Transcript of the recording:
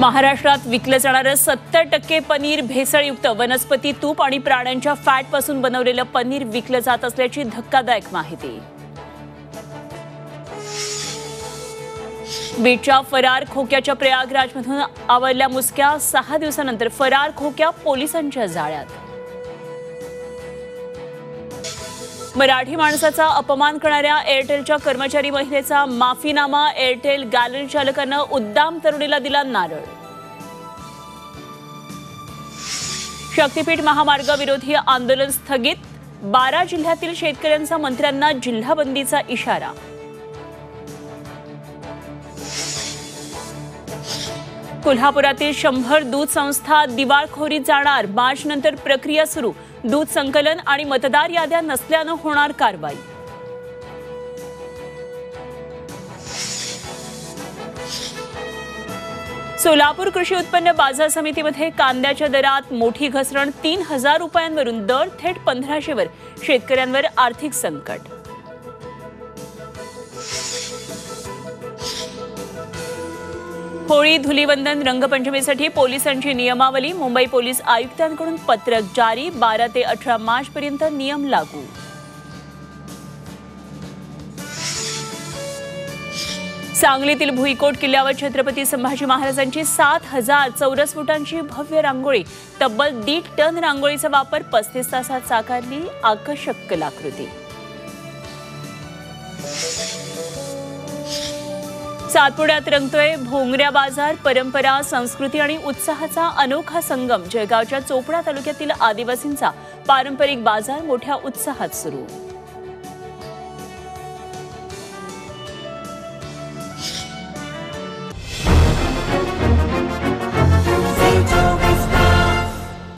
महाराष्ट्रात विकलं जाणारं 70% पनीर भेसळयुक्त वनस्पती तूप आणि प्राण्यांच्या फॅटपासून बनवलेलं पनीर विकलं जात असल्याची धक्कादायक माहिती। बीडच्या फरार खोक्याच्या प्रयागराजमधून आवरल्या मुसक्या 6 दिवसांनंतर फरार खोक्या पोलिसांच्या जाळ्यात। मराठी माणसाचा अपमान करणाऱ्या एअरटेलच्या कर्मचारी महिलेचा माफीनामा। एअरटेल गॅलरी चालकानं उद्दाम तरुणीला दिला नारळ। शक्तीपीठ महामार्ग विरोधी आंदोलन स्थगित। 12 जिल्ह्यातील शेतकऱ्यांचा मंत्र्यांना जिल्हाबंदीचा इशारा। कोल्हापुरातील 100 दूध संस्था दिवाळखोरीत जाणार। मार्च नंतर प्रक्रिया सुरू। दूध संकलन आणि मतदार याद्या नसल्यानं होणार कारवाई। सोलापूर कृषी उत्पन्न बाजार समितीमध्ये कांद्याच्या दरात मोठी घसरण। 3000 रुपयांवरून दर थेट 1500 वर। शेतकऱ्यांवर आर्थिक संकट। होळी, धुलीवंदन, रंगपंचमीसाठी पोलिसांची नियमावली। मुंबई पोलीस आयुक्तांकडून पत्रक जारी। 12 ते 18 मार्च पर्यंत नियम लागू। सांगलीतील भुईकोट किल्ल्यावर छत्रपती संभाजी महाराजांची 7000 चौरस फुटांची भव्य रांगोळी। तब्बल 1.5 टन रांगोळीचा वापर। 35 तासात साकारली आकर्षक कलाकृती। सातपुड्यात रंगतोय भोंगऱ्या बाजार। परंपरा, संस्कृती आणि उत्साहाचा अनोखा संगम। जळगावच्या चोपडा तालुक्यातील आदिवासींचा पारंपरिक बाजार मोठ्या उत्साहात सुरू।